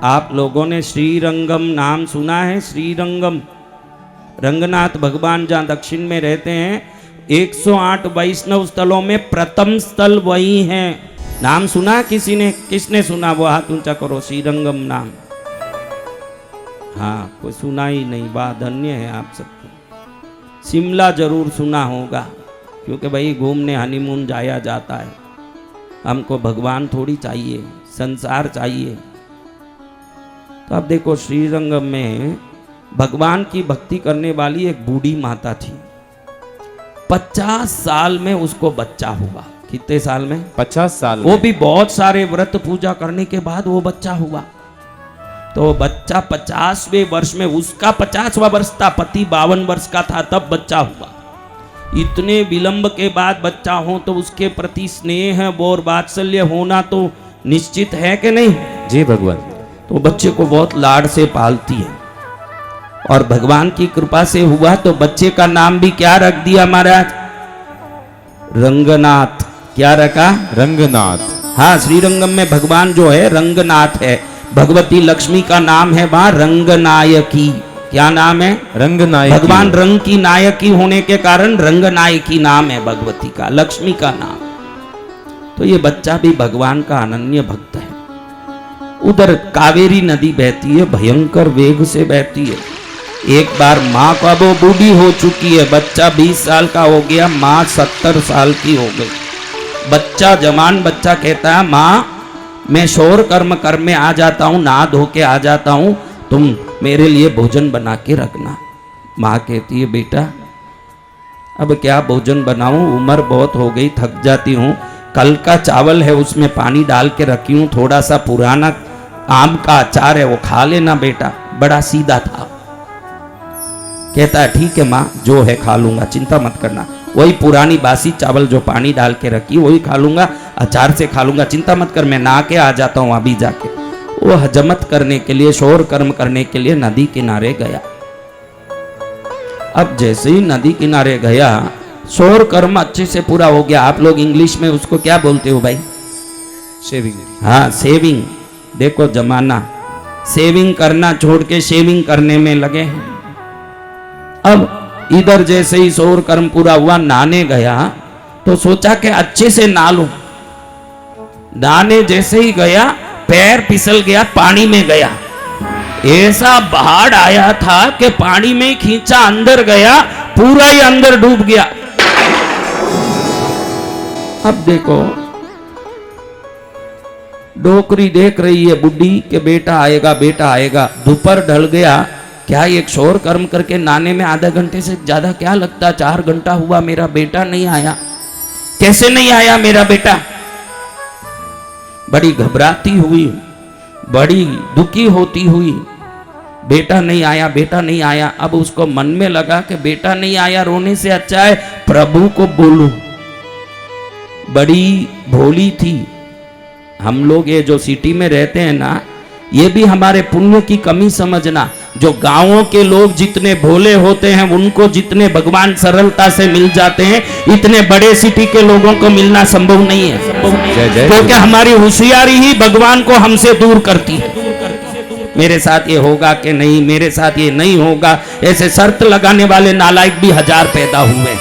आप लोगों ने श्रीरंगम नाम सुना है? श्रीरंगम, रंगनाथ भगवान जहाँ दक्षिण में रहते हैं, 108 वैष्णव स्थलों में प्रथम स्थल वही है। नाम सुना किसी ने? किसने सुना वो हाथ ऊंचा करो। श्रीरंगम नाम, हाँ कोई सुना ही नहीं, वाह धन्य है आप सबको। शिमला जरूर सुना होगा, क्योंकि भाई घूमने हनीमून जाया जाता है। हमको भगवान थोड़ी चाहिए, संसार चाहिए। तो अब देखो श्रीरंगम में भगवान की भक्ति करने वाली एक बूढ़ी माता थी। 50 साल में उसको बच्चा हुआ। कितने साल में? 50 साल। वो भी बहुत सारे व्रत पूजा करने के बाद वो बच्चा हुआ। तो बच्चा 50वें वर्ष में, उसका 50वां वर्ष था, पति 52 वर्ष का था तब बच्चा हुआ। इतने विलंब के बाद बच्चा हो तो उसके प्रति स्नेह और वात्सल्य होना तो निश्चित है कि नहीं? जी भगवान। तो बच्चे को बहुत लाड से पालती है, और भगवान की कृपा से हुआ तो बच्चे का नाम भी क्या रख दिया महाराज? रंगनाथ। क्या रखा? रंगनाथ। हाँ, श्रीरंगम में भगवान जो है रंगनाथ है। भगवती लक्ष्मी का नाम है वहां रंगनायकी। क्या नाम है? रंगनायकी। भगवान रंग की नायकी होने के कारण रंगनायकी नाम है भगवती का, लक्ष्मी का नाम। तो ये बच्चा भी भगवान का अनन्य भक्त है। उधर कावेरी नदी बहती है, भयंकर वेग से बहती है। एक बार माँ का वो बूढ़ी हो चुकी है, बच्चा 20 साल का हो गया, माँ 70 साल की हो गई। बच्चा, जवान बच्चा कहता है माँ मैं शोर कर्म कर में आ जाता हूँ, नहा धो के आ जाता हूँ, तुम मेरे लिए भोजन बना के रखना। माँ कहती है बेटा अब क्या भोजन बनाऊं, उम्र बहुत हो गई, थक जाती हूँ। कल का चावल है उसमें पानी डाल के रखी हूँ, थोड़ा सा पुराना आम का अचार है वो खा लेना बेटा। बड़ा सीधा था। कहता है ठीक है माँ, जो है खा लूंगा, चिंता मत करना। वही पुरानी बासी चावल जो पानी डाल के रखी वही खा लूंगा, अचार से खा लूंगा, चिंता मत कर, मैं नहा के आ जाता हूँ अभी जाके। वो हजमत करने के लिए, शोर कर्म करने के लिए नदी किनारे गया। अब जैसे ही नदी किनारे गया, शोर कर्म अच्छे से पूरा हो गया। आप लोग इंग्लिश में उसको क्या बोलते हो भाई? शेविंग। हाँ शेविंग। देखो जमाना, शेविंग करना छोड़ के शेविंग करने में लगे हैं। अब इधर जैसे ही शोर कर्म पूरा हुआ, नहाने गया तो सोचा कि अच्छे से नहा लूं। नहाने जैसे ही गया, पैर फिसल गया, पानी में गया। ऐसा बाढ़ आया था कि पानी में खींचा, अंदर गया, पूरा ही अंदर डूब गया। अब देखो डोकरी देख रही है बुढ़ी के बेटा आएगा, बेटा आएगा। दोपहर ढल गया। क्या एक शोर कर्म करके नहाने में आधा घंटे से ज्यादा क्या लगता? 4 घंटा हुआ, मेरा बेटा नहीं आया। कैसे नहीं आया मेरा बेटा? बड़ी घबराती हुई, बड़ी दुखी होती हुई, बेटा नहीं आया, बेटा नहीं आया। अब उसको मन में लगा कि बेटा नहीं आया, रोने से अच्छा है प्रभु को बोलूं। बड़ी भोली थी। हम लोग ये जो सिटी में रहते हैं ना, ये भी हमारे पुण्य की कमी समझना। जो गांवों के लोग जितने भोले होते हैं, उनको जितने भगवान सरलता से मिल जाते हैं, इतने बड़े सिटी के लोगों को मिलना संभव नहीं है। क्योंकि हमारी होशियारी ही भगवान को हमसे दूर करती है। मेरे साथ ये होगा कि नहीं, मेरे साथ ये नहीं होगा, ऐसे शर्त लगाने वाले नालायक भी 1000 पैदा हुए।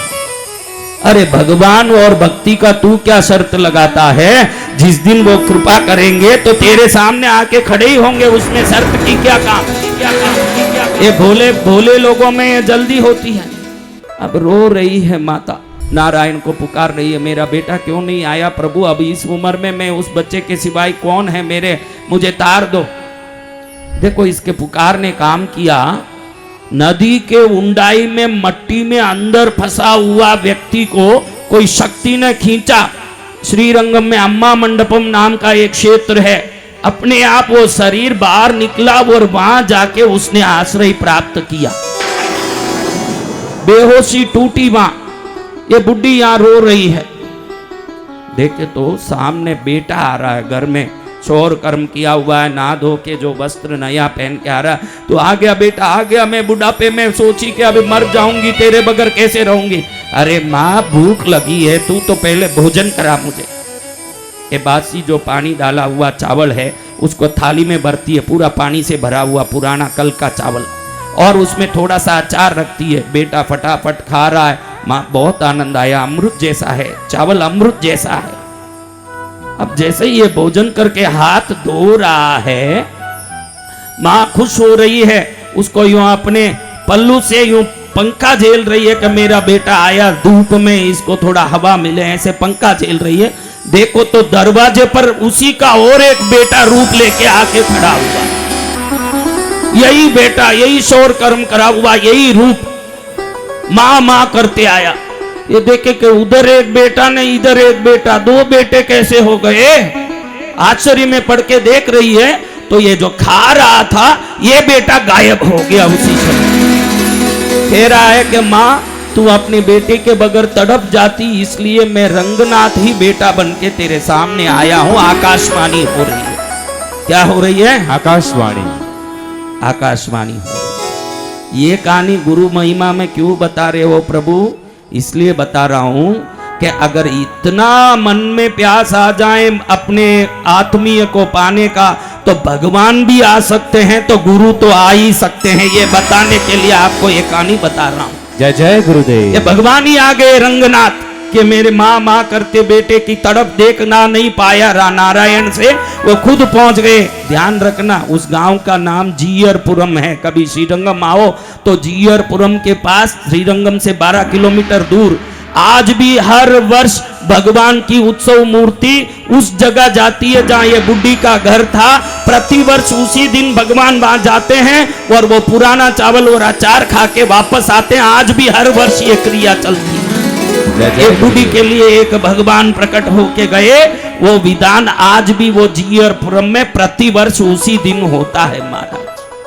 अरे भगवान और भक्ति का तू क्या शर्त लगाता है? जिस दिन वो कृपा करेंगे तो तेरे सामने आके खड़े ही होंगे, उसमें शर्त की क्या काम? ये भोले भोले लोगों में ये जल्दी होती है। अब रो रही है माता, नारायण को पुकार रही है, मेरा बेटा क्यों नहीं आया प्रभु? अब इस उम्र में मैं उस बच्चे के सिवाय कौन है मेरे, मुझे तार दो। देखो इसके पुकार ने काम किया। नदी के ऊंडाई में मट्टी में अंदर फंसा हुआ व्यक्ति को कोई शक्ति ने खींचा। श्रीरंगम में अम्मा मंडपम नाम का एक क्षेत्र है। अपने आप वो शरीर बाहर निकला और वहां जाके उसने आश्रय प्राप्त किया। बेहोशी टूटी वहां। ये बुढ़ी यहां रो रही है। देखे तो सामने बेटा आ रहा है, घर में शोर कर्म किया हुआ है, नहा धो के जो वस्त्र नया पहन के आ रहा। तो आ गया बेटा, आ गया। मैं बुढ़ापे में सोची कि अभी मर जाऊंगी, तेरे बगैर कैसे रहूंगी। अरे माँ भूख लगी है, तू तो पहले भोजन करा मुझे। ये बासी जो पानी डाला हुआ चावल है उसको थाली में भरती है, पूरा पानी से भरा हुआ पुराना कल का चावल, और उसमें थोड़ा सा अचार रखती है। बेटा फटाफट खा रहा है। माँ बहुत आनंद आया, अमृत जैसा है चावल, अमृत जैसा है। अब जैसे ये भोजन करके हाथ धो रहा है, माँ खुश हो रही है, उसको यूं अपने पल्लू से यूं पंखा झेल रही है कि मेरा बेटा आया धूप में, इसको थोड़ा हवा मिले, ऐसे पंखा झेल रही है। देखो तो दरवाजे पर उसी का और एक बेटा रूप लेके आके खड़ा हुआ। यही बेटा, यही शौर कर्म करा हुआ, यही रूप माँ माँ करते आया। ये देखे कि उधर एक बेटा ने, इधर एक बेटा, दो बेटे कैसे हो गए? आश्चर्य में पढ़ के देख रही है तो ये जो खा रहा था ये बेटा गायब हो गया उसी समय। कह रहा है कि माँ तू अपनी बेटी के बगैर तड़प जाती, इसलिए मैं रंगनाथ ही बेटा बन के तेरे सामने आया हूं। आकाशवाणी हो रही है। क्या हो रही है? आकाशवाणी। आकाशवाणी हो रही है। ये कहानी गुरु महिमा में क्यों बता रहे हो प्रभु? इसलिए बता रहा हूं कि अगर इतना मन में प्यास आ जाए अपने आत्मीय को पाने का, तो भगवान भी आ सकते हैं, तो गुरु तो आ ही सकते हैं। ये बताने के लिए आपको ये कहानी बता रहा हूं। जय जय गुरुदेव। ये भगवान ही आ गए रंगनाथ कि मेरे माँ माँ करते बेटे की तड़प देखना नहीं पाया नारायण से, वो खुद पहुंच गए। ध्यान रखना उस गांव का नाम जीयरपुरम है। कभी श्रीरंगम आओ तो जीयरपुरम के पास, श्रीरंगम से 12 किलोमीटर दूर, आज भी हर वर्ष भगवान की उत्सव मूर्ति उस जगह जाती है जहां ये बुड्ढी का घर था। प्रतिवर्ष उसी दिन भगवान वहां जाते हैं और वो पुराना चावल और अचार खा के वापस आते हैं। आज भी हर वर्ष ये क्रिया चलती है। ये बुड्ढी के लिए एक भगवान प्रकट होके गए, वो विधान आज भी वो जीयरपुरम में प्रतिवर्ष उसी दिन होता है महाराज।